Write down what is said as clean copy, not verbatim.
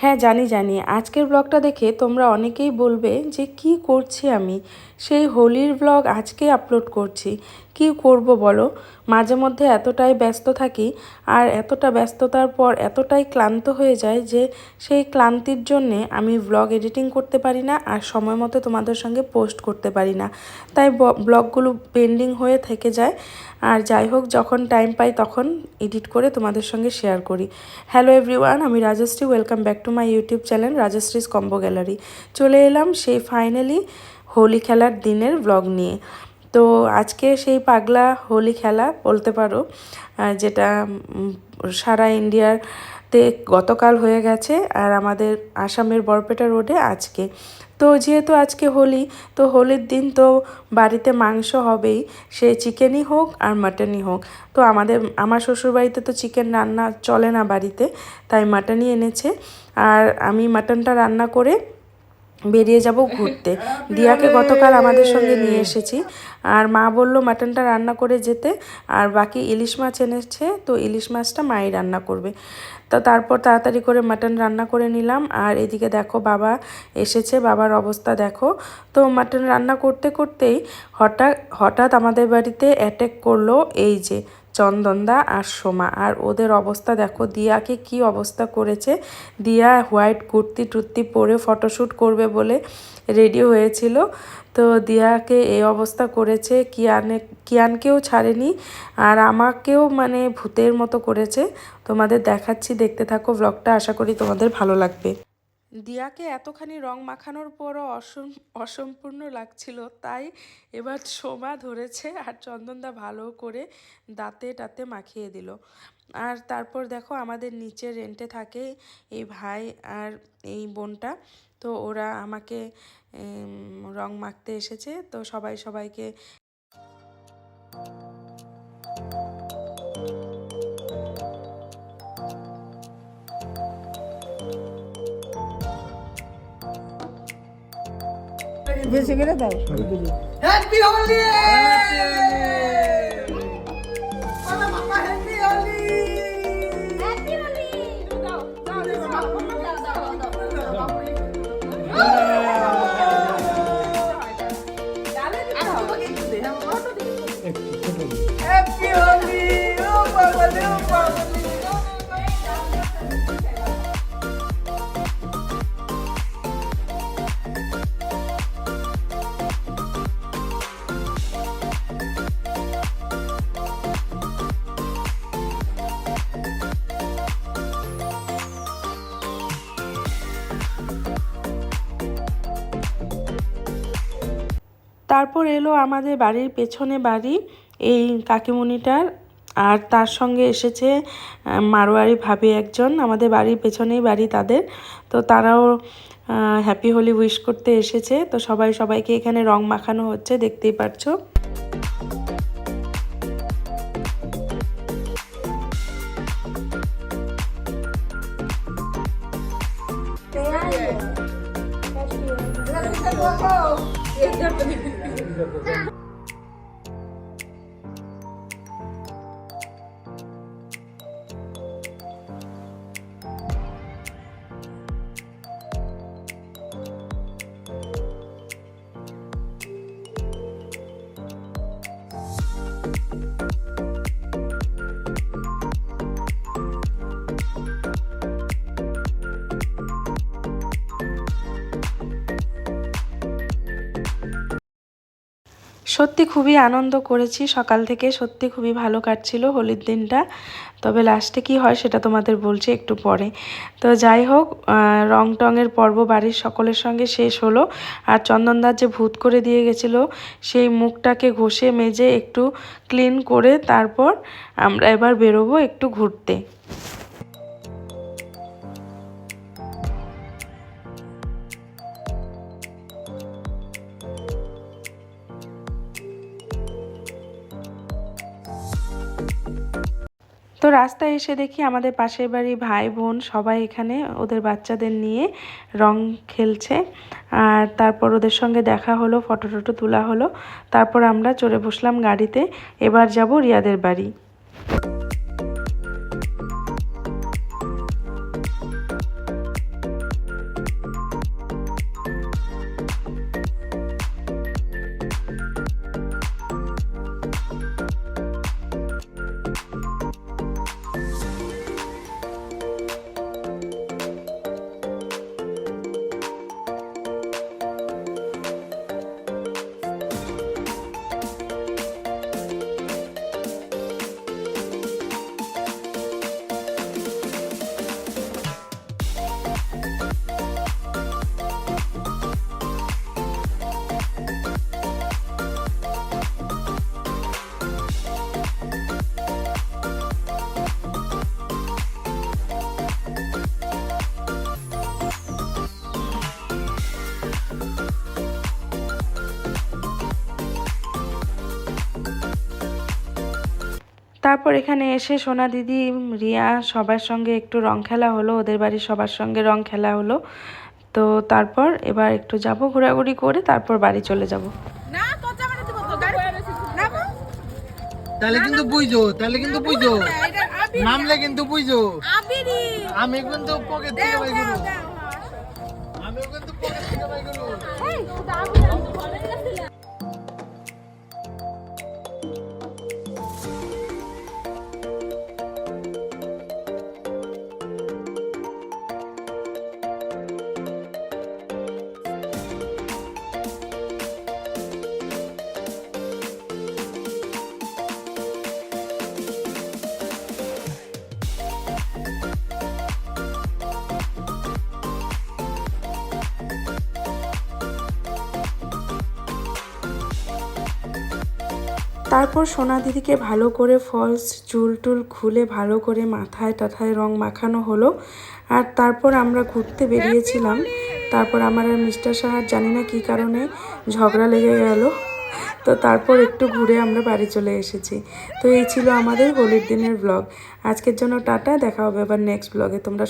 হ্যাঁ, জানি। আজকের ব্লগটা দেখে তোমরা অনেকেই বলবে যে কি করছি আমি। সেই হোলির ব্লগ আজকে আপলোড করছি। কি করব বলো? মাঝে মধ্যে এতটাই ব্যস্ত থাকি আর এতটা ব্যস্ততার পর এতটাই ক্লান্ত হয়ে যায় যে সেই ক্লান্তির জন্যে আমি ব্লগ এডিটিং করতে পারি না আর সময় মতো তোমাদের সঙ্গে পোস্ট করতে পারি না। তাই ব্লগগুলো পেন্ডিং হয়ে থেকে যায়। আর যাই হোক, যখন টাইম পাই তখন এডিট করে তোমাদের সঙ্গে শেয়ার করি। হ্যালো এভরিওয়ান, আমি Rajashree. Welcome back to my YouTube channel Rajashree's combo gallery. চলে এলাম সেই ফাইনালি হোলি খেলার দিনের ব্লগ নিয়ে। তো আজকে সেই পাগলা হোলি খেলা বলতে পারো, যেটা সারা ইন্ডিয়াতে গতকাল হয়ে গেছে আর আমাদের আসামের বরপেটা রোডে আজকে। তো যেহেতু আজকে হোলি, তো হোলির দিন তো বাড়িতে মাংস হবেই, সে চিকেনই হোক আর মাটনই হোক। তো আমার শ্বশুরবাড়িতে তো চিকেন রান্না চলে না বাড়িতে, তাই মাটনই এনেছে। আর আমি মাটনটা রান্না করে বেরিয়ে যাব ঘুরতে। দিয়াকে গতকাল আমাদের সঙ্গে নিয়ে এসেছি আর মা বলল মাটনটা রান্না করে যেতে, আর বাকি ইলিশ মাছ এনেছে, তো ইলিশ মাছটা মাই রান্না করবে। তো তারপর তাড়াতাড়ি করে মাটন রান্না করে নিলাম। আর এদিকে দেখো বাবা এসেছে, বাবার অবস্থা দেখো। তো মাটন রান্না করতে করতেই হঠাৎ আমাদের বাড়িতে অ্যাটাক করলো এই যে চন্দনদা আর সোমা। আর ওদের অবস্থা দেখো, দিয়াকে কি অবস্থা করেছে। দিয়া হোয়াইট কুর্তি পরে ফটোশ্যুট করবে বলে রেডি হয়েছিল, তো দিয়াকে এই অবস্থা করেছে। কিয়ানকেও ছাড়েনি আর আমাকেও মানে ভূতের মতো করেছে। তোমাদের দেখাচ্ছি, দেখতে থাকো ব্লগটা, আশা করি তোমাদের ভালো লাগবে। দিয়াকে এতখানি রং মাখানোর পরও অসম্পূর্ণ লাগছিল, তাই এবার সোমা ধরেছে আর চন্দনদা ভালো করে দাঁতে মাখিয়ে দিল। আর তারপর দেখো আমাদের নিচে রেন্টে থাকে এই ভাই আর এই বোনটা, তো ওরা আমাকে রং মাখতে এসেছে। তো সবাইকে বেশি করে দাও। হ্যাপি হোলি! মামা মামা হ্যাপি হোলি! হ্যাপি হোলি! দাও দাও দাও দাও। হ্যাপি হোলি! ও বাবা রে, ও বাবা রে। তারপর এলো আমাদের বাড়ির পেছনে বাড়ি এই কাকিমুনিটার, আর তার সঙ্গে এসেছে মারোয়ারি ভাবি একজন, আমাদের বাড়ির পেছনেই বাড়ি তাদের। তো তারাও হ্যাপি হোলি উইশ করতে এসেছে। তো সবাইকে এখানে রং মাখানো হচ্ছে, দেখতেই পাচ্ছো। সত্যি খুবই আনন্দ করেছি সকাল থেকে, সত্যি খুবই ভালো কাটছিল হোলির দিনটা। তবে লাস্টে কি হয় সেটা তোমাদের বলছি একটু পরে। তো যাই হোক, রং টঙের পর্ব বাড়ির সকলের সঙ্গে শেষ হলো। আর চন্দনদার যে ভূত করে দিয়ে গেছিলো, সেই মুখটাকে ঘষে মেজে একটু ক্লিন করে তারপর আমরা এবার বেরোবো একটু ঘুরতে। তো রাস্তায় এসে দেখি আমাদের পাশের বাড়ি ভাই বোন সবাই এখানে ওদের বাচ্চাদের নিয়ে রং খেলছে। আর তারপর ওদের সঙ্গে দেখা হলো, ফটো তোলা হলো। তারপর আমরা চড়ে বসলাম গাড়িতে, এবার যাব রিয়াদের বাড়ি। তারপর এখানে এসে সোনা দিদি, রিয়া সবার সঙ্গে একটু রং খেলা হলো, ওদের বাড়ির সবার সঙ্গে রং খেলা হলো। তো তারপর এবার একটু যাব ঘোরাঘুরি করে, তারপর বাড়ি চলে যাব। তাহলে কিন্তু বুঝো নামলে কিন্তু বুঝো আমি কিন্তু পকেট থেকে বাই করব তারপর সোনা দিদিকে ভালো করে ফলস চুল টুল খুলে ভালো করে মাথায় টাথায় রং মাখানো হলো। আর তারপর আমরা ঘুরতে বেরিয়েছিলাম। তারপর আমার আর মিস্টার সাহার জানি না কী কারণে ঝগড়া লেগে গেল। তো তারপর একটু ঘুরে আমরা বাড়ি চলে এসেছি। তো এই ছিল আমাদের হোলির দিনের ব্লগ। আজকের জন্য টাটা, দেখা হবে আবার নেক্সট ব্লগে। তোমরা